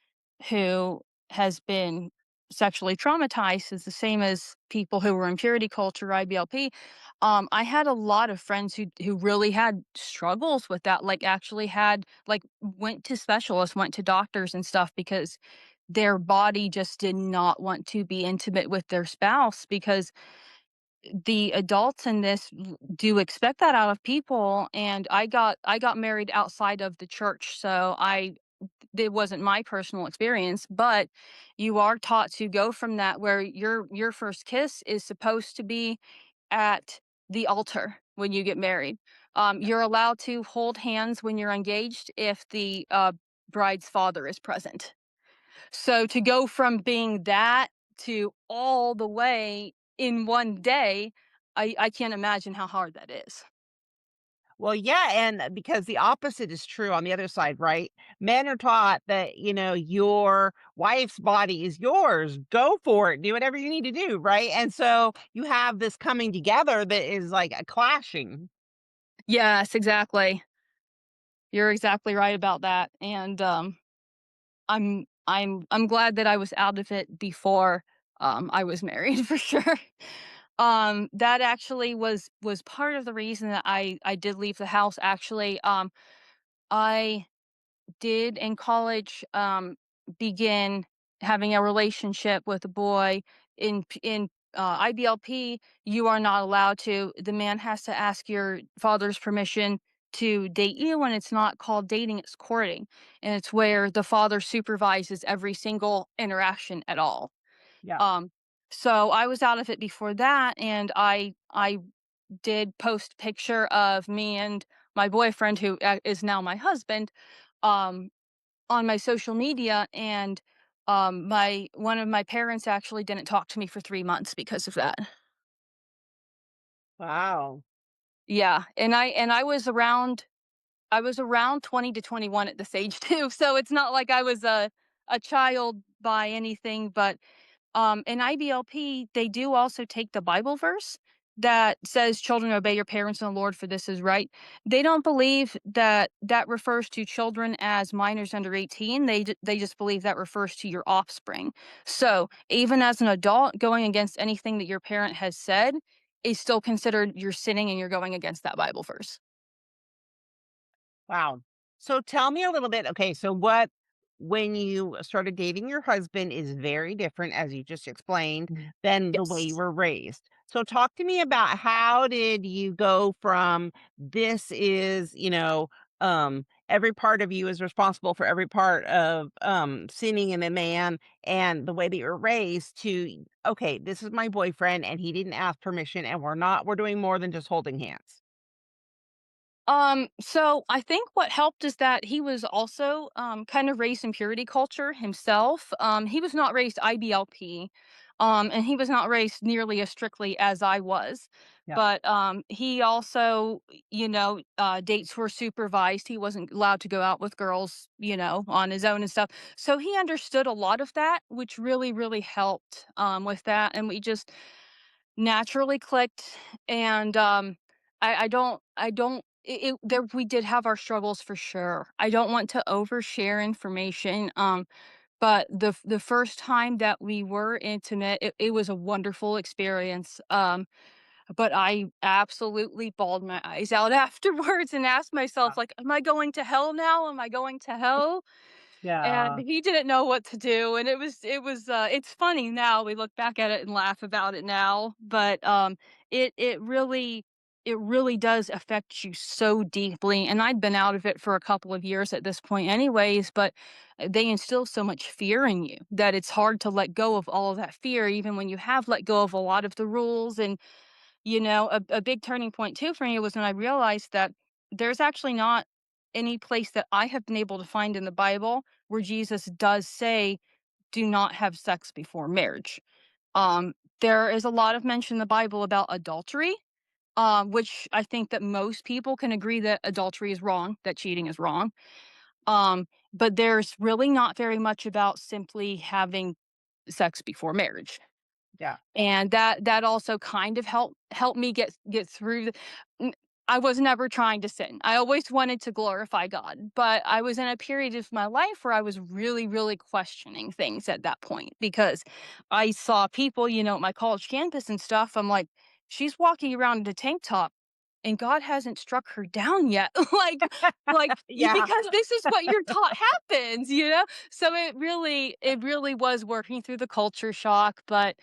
who has been sexually traumatized is the same as people who were in purity culture, IBLP. I had a lot of friends who really had struggles with that, like actually had like went to specialists, went to doctors and stuff because their body just did not want to be intimate with their spouse because the adults in this do expect that out of people. And I got married outside of the church, so I it wasn't my personal experience, but you are taught to go from that, where your first kiss is supposed to be at the altar when you get married. You're allowed to hold hands when you're engaged if the bride's father is present. So to go from being that to all the way in one day, I can't imagine how hard that is. Well, yeah, and because the opposite is true on the other side, right? Men are taught that, your wife's body is yours. Go for it. Do whatever you need to do, right? And so you have this coming together that is like a clashing. Yes, exactly. You're exactly right about that. And I'm glad that I was out of it before I was married for sure. That actually was part of the reason that I did leave the house actually. I did in college, begin having a relationship with a boy. In IBLP, you are not allowed to. The man has to ask your father's permission to date you, and it's not called dating; it's courting, and it's where the father supervises every single interaction at all. Yeah. Um, so I was out of it before that, and I did post a picture of me and my boyfriend, who is now my husband. Um, on my social media, and my one of my parents actually didn't talk to me for 3 months because of that. Wow. Yeah, and I was around 20 to 21 at this age too, so it's not like I was a child by anything, but in IBLP, they do also take the Bible verse that says, "Children, obey your parents in the Lord, for this is right." They don't believe that that refers to children as minors under 18. They just believe that refers to your offspring. So even as an adult, going against anything that your parent has said is still considered you're sinning and you're going against that Bible verse. Wow. So tell me a little bit. Okay, so what when you started dating your husband is very different, as you just explained, than the way you Yes. were raised. So talk to me about how did you go from this is, every part of you is responsible for every part of sinning in a man and the way that you're raised to okay, this is my boyfriend and he didn't ask permission and we're doing more than just holding hands. So I think what helped is that he was also kind of raised in purity culture himself. He was not raised IBLP, and he was not raised nearly as strictly as I was. Yeah. But he also, dates were supervised. He wasn't allowed to go out with girls, on his own and stuff. So he understood a lot of that, which really, really helped with that. And we just naturally clicked. And I don't there we did have our struggles for sure. I don't want to overshare information, but the first time that we were intimate, it was a wonderful experience, but I absolutely bawled my eyes out afterwards and asked myself, like, "Am I going to hell now? Am I going to hell?" And Yeah. he didn't know what to do, and it's funny now, we look back at it and laugh about it now, but, it really it really does affect you so deeply, and I'd been out of it for a couple of years at this point anyways, but they instill so much fear in you that it's hard to let go of all of that fear even when you have let go of a lot of the rules. And a big turning point too for me was when I realized that there's actually not any place that I have been able to find in the Bible where Jesus does say, "Do not have sex before marriage." Um, there is a lot of mention in the Bible about adultery, which I think that most people can agree that adultery is wrong, that cheating is wrong. But there's really not very much about simply having sex before marriage. Yeah. And that also kind of helped me get through the n I was never trying to sin. I always wanted to glorify God, but I was in a period of my life where I was really, really questioning things at that point because I saw people, at my college campus and stuff. I'm like, "She's walking around in a tank top, and God hasn't struck her down yet." Yeah. Because this is what you're taught happens, you know? So it really was working through the culture shock, but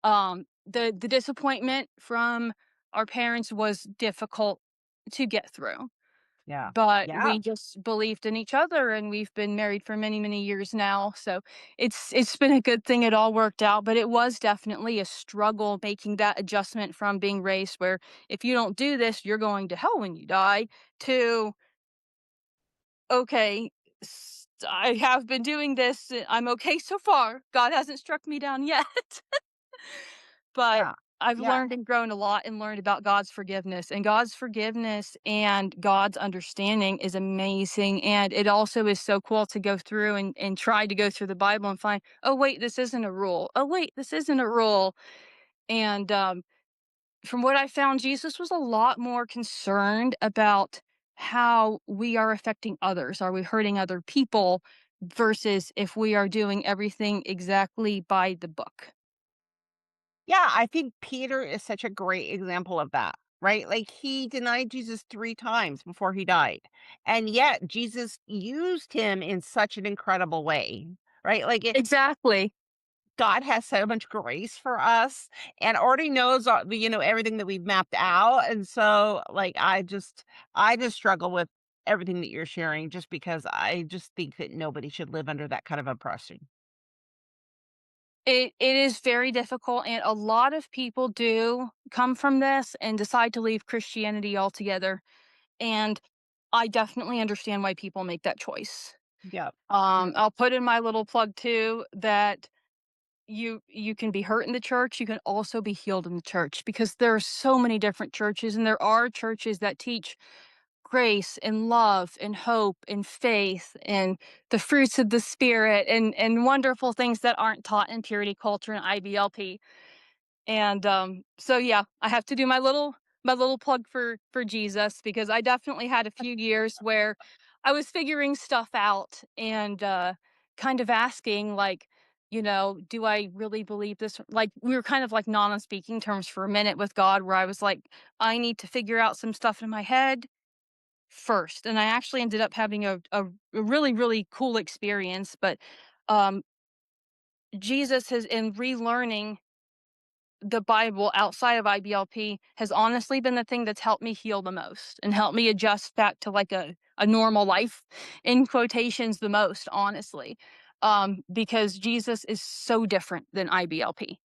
the disappointment from our parents was difficult to get through, Yeah. but Yeah. we just believed in each other, and we've been married for many, many years now. So it's been a good thing it all worked out, but it was definitely a struggle making that adjustment from being raised where if you don't do this, you're going to hell when you die, to okay, I have been doing this. I'm okay so far. God hasn't struck me down yet. But Yeah. I've Yeah. learned and grown a lot and learned about God's forgiveness. And God's forgiveness and God's understanding is amazing. And it also is so cool to go through and try to go through the Bible and find, oh, wait, this isn't a rule. Oh, wait, this isn't a rule. And from what I found, Jesus was a lot more concerned about how we are affecting others. Are we hurting other people versus if we are doing everything exactly by the book? Yeah, I think Peter is such a great example of that, right? Like, he denied Jesus 3 times before he died, and yet Jesus used him in such an incredible way, right? Like, Exactly. God has so much grace for us and already knows, everything that we've mapped out, and so, like, I just struggle with everything that you're sharing just because I just think that nobody should live under that kind of oppression. It is very difficult, and a lot of people do come from this and decide to leave Christianity altogether, and I definitely understand why people make that choice. Yeah. I'll put in my little plug too that you can be hurt in the church, you can also be healed in the church because there are so many different churches, and there are churches that teach grace and love and hope and faith and the fruits of the spirit and wonderful things that aren't taught in purity culture and IBLP. And so yeah, I have to do my little plug for Jesus because I definitely had a few years where I was figuring stuff out and kind of asking like, do I really believe this? Like we were kind of like not on speaking terms for a minute with God where I was like, I need to figure out some stuff in my head first. And I actually ended up having a really, really cool experience. But um Jesus has in relearning the Bible outside of IBLP has honestly been the thing that's helped me heal the most and helped me adjust back to like a normal life in quotations the most, honestly. Because Jesus is so different than IBLP.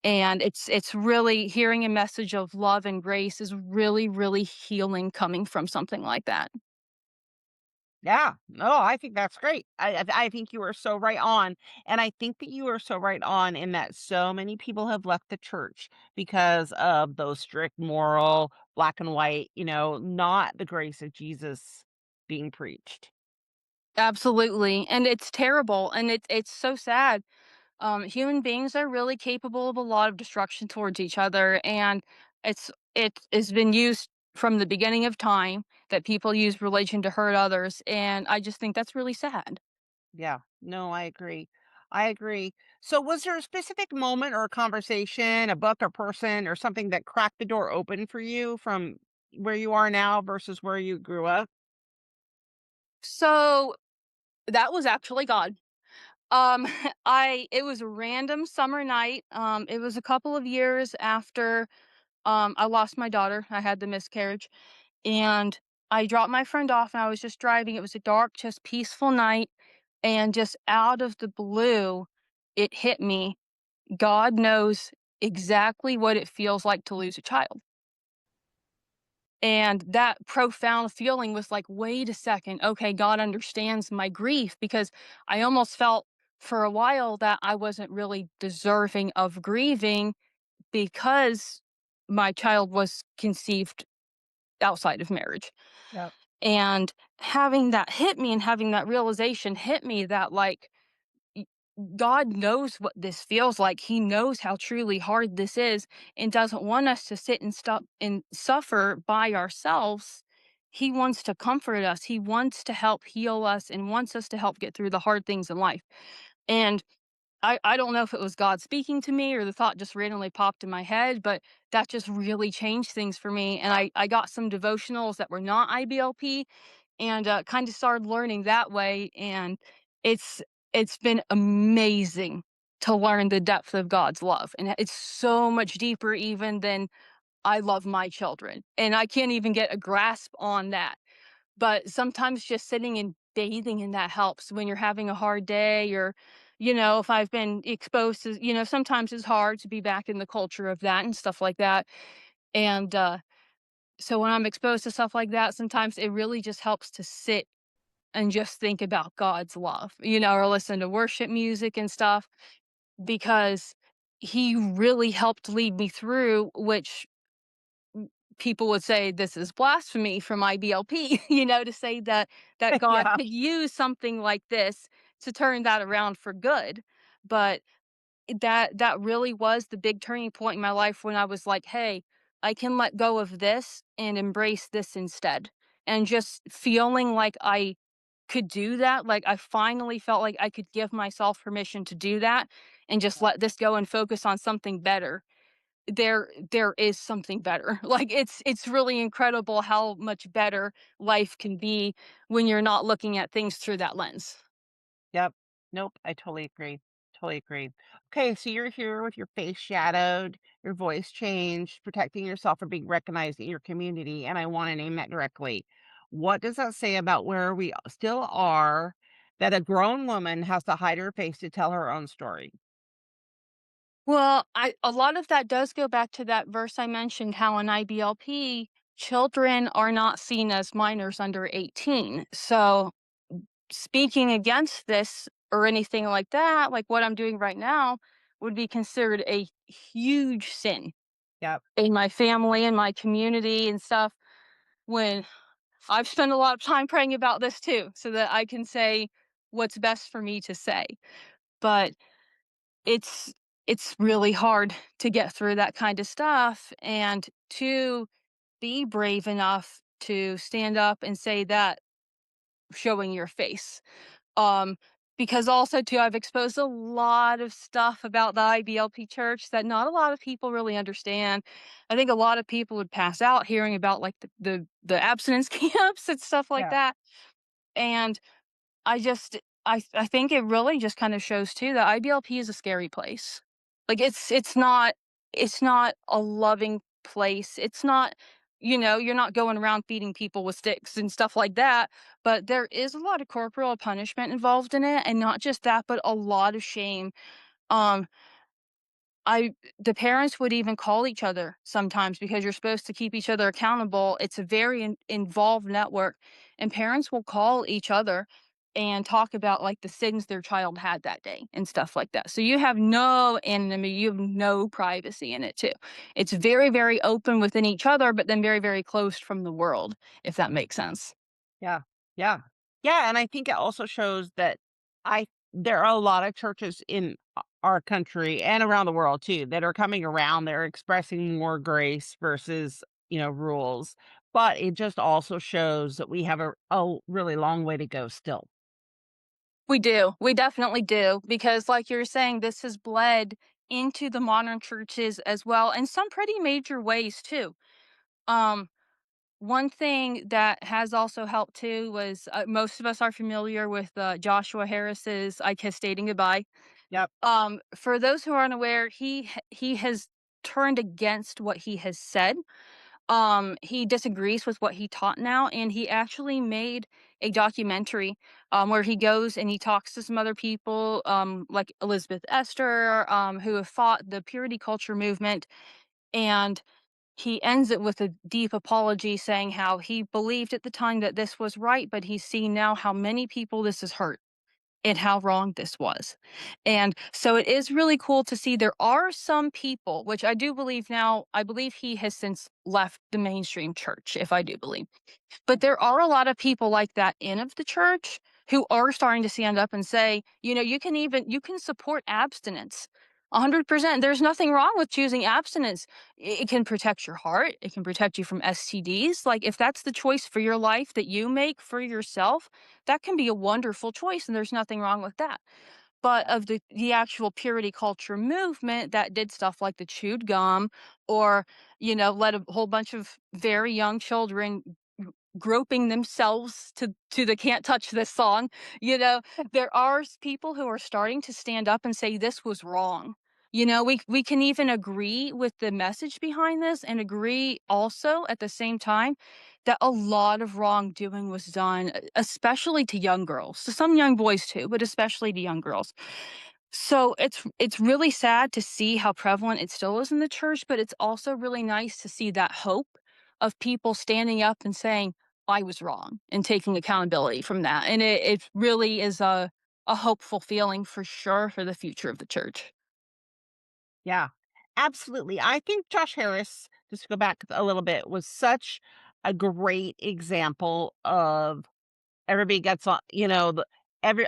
And it's really hearing a message of love and grace is really, really healing coming from something like that. Yeah. No, I think that's great. I think you are so right on, and I think that you are so right on in that so many people have left the church because of those strict moral, black and white, not the grace of Jesus being preached. Absolutely. And it's terrible and it's so sad. Human beings are really capable of a lot of destruction towards each other, and it has been used from the beginning of time that people use religion to hurt others, and I just think that's really sad. Yeah. No, I agree. I agree. So was there a specific moment or a conversation, a book or person or something that cracked the door open for you from where you are now versus where you grew up? So that was actually God. Um, I it was a random summer night. It was a couple of years after I lost my daughter. I had the miscarriage, and I dropped my friend off, and I was just driving. It was a dark, just peaceful night, and just out of the blue, it hit me. God knows exactly what it feels like to lose a child. And that profound feeling was like, wait a second. Okay, God understands my grief, because I almost felt for a while that I wasn't really deserving of grieving because my child was conceived outside of marriage. Yep. And having that hit me, and having that realization hit me that, like, y- God knows what this feels like. He knows how truly hard this is, and doesn't want us to sit and stop and suffer by ourselves. He wants to comfort us. He wants to help heal us and wants us to help get through the hard things in life. And I don't know if it was God speaking to me or the thought just randomly popped in my head, but that just really changed things for me. And I got some devotionals that were not IBLP, and kind of started learning that way. And it's it's been amazing to learn the depth of God's love. And it's so much deeper even than I love my children. And I can't even get a grasp on that, but sometimes just sitting and bathing in that helps when you're having a hard day, or, if I've been exposed to, sometimes it's hard to be back in the culture of that and stuff like that. And so when I'm exposed to stuff like that, sometimes it really just helps to sit and just think about God's love, or listen to worship music and stuff, because he really helped lead me through, which people would say this is blasphemy from IBLP, to say that God Yeah. could use something like this to turn that around for good. But that really was the big turning point in my life when I was like, "Hey, I can let go of this and embrace this instead." And just feeling like I could do that, like I finally felt like I could give myself permission to do that and just let this go and focus on something better. There is something better. Like, it's really incredible how much better life can be when you're not looking at things through that lens. Yep. Nope, I totally agree. Totally agree. Okay, so you're here with your face shadowed, your voice changed, protecting yourself from being recognized in your community, and I want to name that directly. What does that say about where we still are that a grown woman has to hide her face to tell her own story? Well, I a lot of that does go back to that verse I mentioned, how in IBLP, children are not seen as minors under 18. So, speaking against this or anything like that, like what I'm doing right now, would be considered a huge sin Yep. in my family and my community and stuff, when I've spent a lot of time praying about this too, so that I can say what's best for me to say. But it's it's really hard to get through that kind of stuff, and to be brave enough to stand up and say that, showing your face. Um, because also too, I've exposed a lot of stuff about the IBLP church that not a lot of people really understand. I think a lot of people would pass out hearing about, like, the abstinence camps and stuff like Yeah. that. And I think it really just kind of shows too that IBLP is a scary place. Like, it's not a loving place. It's not, you're not going around feeding people with sticks and stuff like that, but there is a lot of corporal punishment involved in it, and not just that, but a lot of shame. Um I The parents would even call each other sometimes, because you're supposed to keep each other accountable. It's a very involved network, and parents will call each other and talk about, like, the sins their child had that day and stuff like that. So you have no anonymity, you have no privacy in it too. It's very, very open within each other, but then very, very closed from the world, if that makes sense. Yeah. Yeah. Yeah, and I think it also shows that I there are a lot of churches in our country and around the world too that are coming around. They're expressing more grace versus, rules. But it just also shows that we have a really long way to go still. We do. We definitely do. Because, like you're saying, this has bled into the modern churches as well, in some pretty major ways, too. Um, One thing that has also helped too was, most of us are familiar with Joshua Harris's "I Kiss Dating Goodbye." Yep. For those who aren't aware, he has turned against what he has said. He disagrees with what he taught now, and he actually made a documentary where he goes and he talks to some other people, like Elizabeth Esther, who have fought the purity culture movement, and he ends it with a deep apology saying how he believed at the time that this was right, but he's seen now how many people this has hurt and how wrong this was. And so it is really cool to see there are some people, which I do believe now, I believe he has since left the mainstream church, if I do believe. But there are a lot of people like that in of the church who are starting to stand up and say, you can support abstinence. 100%. There's nothing wrong with choosing abstinence. It can protect your heart. It can protect you from STDs. Like, if that's the choice for your life that you make for yourself, that can be a wonderful choice. And there's nothing wrong with that. But of the actual purity culture movement that did stuff like the chewed gum, or, let a whole bunch of very young children groping themselves to the "Can't Touch This" song, you know, there are people who are starting to stand up and say this was wrong. We can even agree with the message behind this, and agree also at the same time that a lot of wrongdoing was done, especially to young girls, to some young boys too, but especially to young girls. So it's really sad to see how prevalent it still is in the church, but it's also really nice to see that hope of people standing up and saying, "I was wrong," and taking accountability from that. And it really is a hopeful feeling for sure for the future of the church. Yeah, absolutely. I think Josh Harris, just to go back a little bit, was such a great example of everybody gets on, every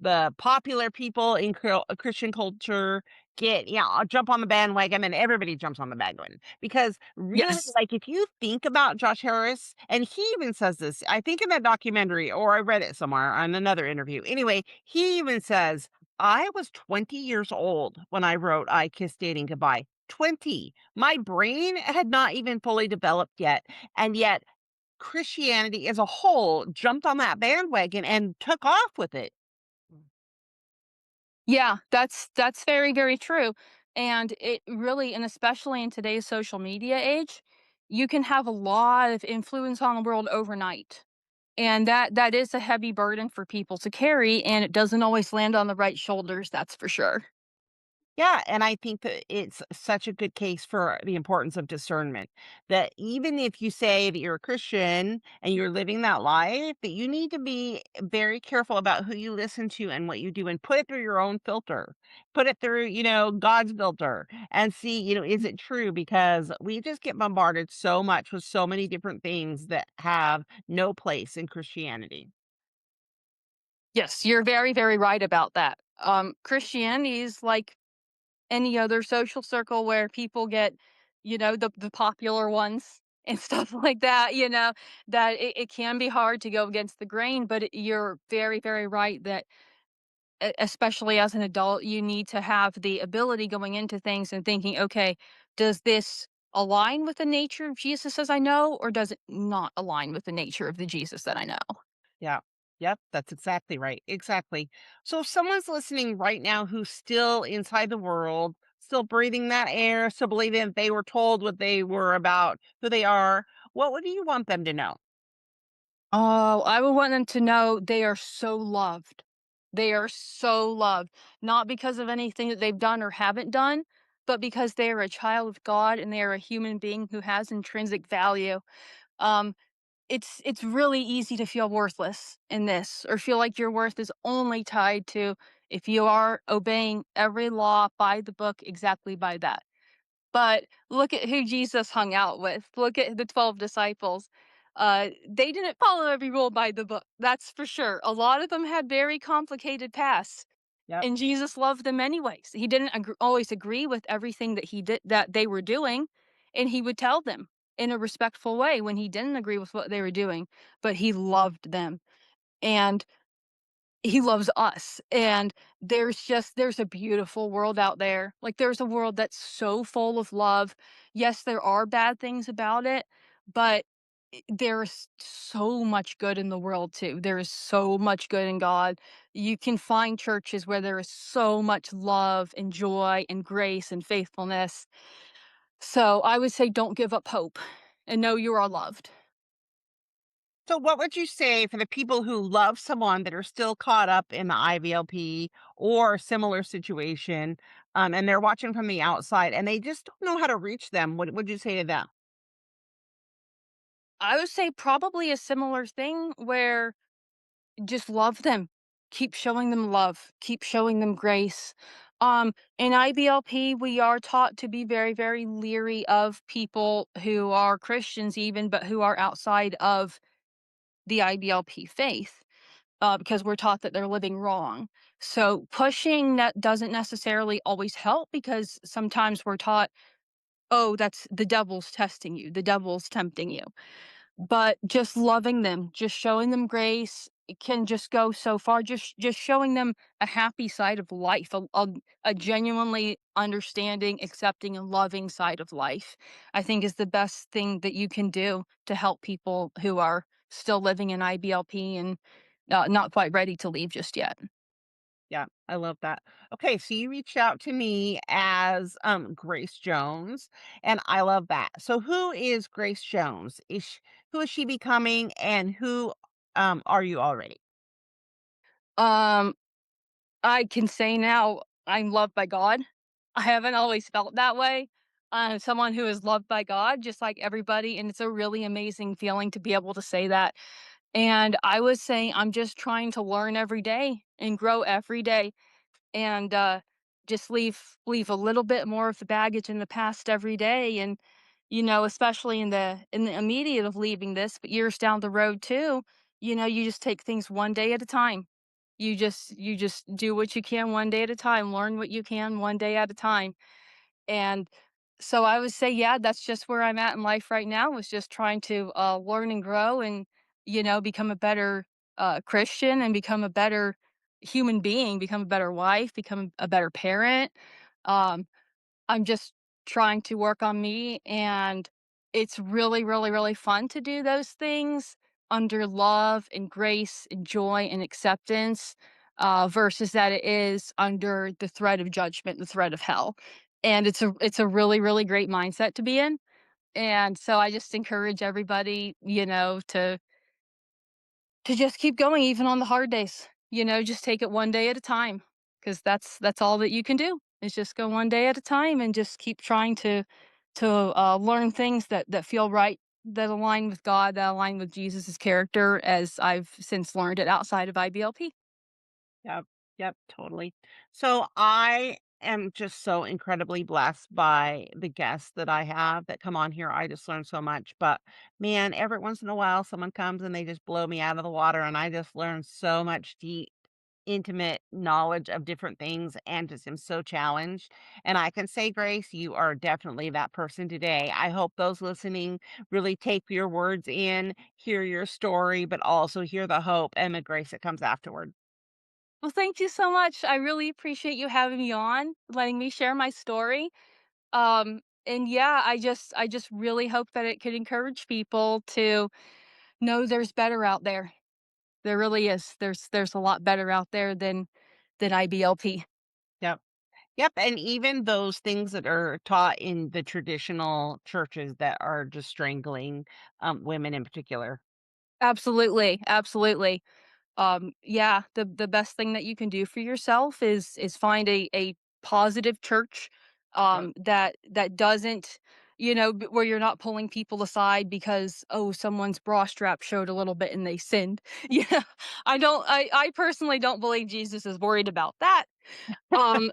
the popular people in Christian culture get, yeah, jump on the bandwagon, and everybody jumps on the bandwagon. Because really, Yes. like, if you think about Josh Harris, and he even says this, I think in that documentary, or I read it somewhere on another interview. Anyway, he even says, I was 20 years old when I wrote I Kiss Dating Goodbye. 20. My brain had not even fully developed yet. And yet Christianity as a whole jumped on that bandwagon and took off with it. Yeah, that's very, very true. And it really, and especially in today's social media age, you can have a lot of influence on the world overnight. And that is a heavy burden for people to carry, and it doesn't always land on the right shoulders, that's for sure. Yeah, and I think that it's such a good case for the importance of discernment. That even if you say that you're a Christian and you're living that life, that you need to be very careful about who you listen to and what you do, and put it through your own filter. Put it through, God's filter, and see, is it true? Because we just get bombarded so much with so many different things that have no place in Christianity. Yes, you're very, very right about that. Christianity is like any other social circle where people get, the popular ones and stuff like that, that it can be hard to go against the grain, but you're very, very right that especially as an adult, you need to have the ability going into things and thinking, okay, does this align with the nature of Jesus as I know, or does it not align with the nature of the Jesus that I know? Yeah. Yep, that's exactly right. Exactly. So if someone's listening right now who's still inside the world, still breathing that air, still believing that they were told what they were about, who they are, what would you want them to know? Oh, I would want them to know they are so loved. They are so loved, not because of anything that they've done or haven't done, but because they are a child of God and they are a human being who has intrinsic value. Um, it's really easy to feel worthless in this, or feel like your worth is only tied to if you are obeying every law by the book exactly by that. But look at who Jesus hung out with. Look at the 12 disciples. They didn't follow every rule by the book, that's for sure. A lot of them had very complicated pasts, Yep. and Jesus loved them anyways. He didn't always agree with everything that they were doing, and he would tell them in a respectful way when he didn't agree with what they were doing, but he loved them. And he loves us, and there's a beautiful world out there. Like, there's a world that's so full of love. Yes, there are bad things about it, but there's so much good in the world too. There is so much good in God. You can find churches where there is so much love and joy and grace and faithfulness. So I would say don't give up hope and know you are loved. So what would you say for the people who love someone that are still caught up in the IVLP or similar situation, and they're watching from the outside and they just don't know how to reach them? What would you say to them? I would say probably a similar thing where just love them. Keep showing them love. Keep showing them grace. In IBLP, we are taught to be very, very leery of people who are Christians, even, but who are outside of the IBLP faith, because we're taught that they're living wrong. So pushing that doesn't necessarily always help because sometimes we're taught, oh, that's the devil's testing you, the devil's tempting you. But just loving them, just showing them grace, it can just go so far. Just showing them a happy side of life, a genuinely understanding, accepting, and loving side of life, I think is the best thing that you can do to help people who are still living in IBLP and not quite ready to leave just yet. Yeah, I love that. Okay, so you reached out to me as Grace Jones, and I love that. So who is Grace Jones? Who is she becoming, and who are you already? Um, I can say now I'm loved by God. I haven't always felt that way. I'm someone who is loved by God, just like everybody, and it's a really amazing feeling to be able to say that. And I was saying I'm just trying to learn every day and grow every day and just leave a little bit more of the baggage in the past every day. And especially in the immediate of leaving this, but years down the road too, you just take things one day at a time. You just do what you can one day at a time, learn what you can one day at a time. And so I would say, yeah, that's just where I'm at in life right now, is just trying to learn and grow and, become a better Christian and become a better human being, become a better wife, become a better parent. Um, I'm just trying to work on me, and it's really, really, really fun to do those things under love and grace and joy and acceptance, versus that it is under the threat of judgment, the threat of hell. And it's a really, really great mindset to be in. And so I just encourage everybody, to just keep going even on the hard days. Just take it one day at a time, because that's all that you can do is just go one day at a time and just keep trying to learn things that feel right, that align with God, that align with Jesus's character, as I've since learned it outside of IBLP. Yep. Yep, totally. So I am just so incredibly blessed by the guests that I have that come on here. I just learn so much. But man, every once in a while someone comes and they just blow me out of the water and I just learn so much deep, intimate knowledge of different things and just am so challenged. And I can say, Grace, you are definitely that person today. I hope those listening really take your words in, hear your story, but also hear the hope and the grace that comes afterward. Well, thank you so much. I really appreciate you having me on, letting me share my story. And yeah, I just really hope that it could encourage people to know there's better out there. There really is. There's a lot better out there than IBLP. Yep. Yep, and even those things that are taught in the traditional churches that are just strangling, women in particular. Absolutely, absolutely. Yeah, the best thing that you can do for yourself is find a positive church, Yep. that doesn't, where you're not pulling people aside because, oh, someone's bra strap showed a little bit and they sinned. Yeah, I personally don't believe Jesus is worried about that. Um,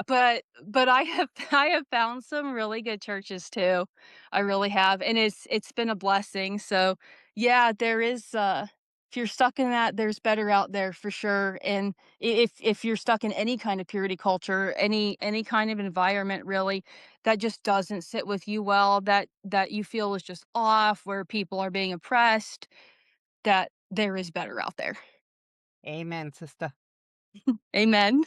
but I have I have found some really good churches too. I really have, and it's been a blessing. So, yeah, there is, if you're stuck in that, there's better out there for sure. And if you're stuck in any kind of purity culture, any kind of environment really that just doesn't sit with you well, that you feel is just off, where people are being oppressed, that there is better out there. Amen, sister. Amen.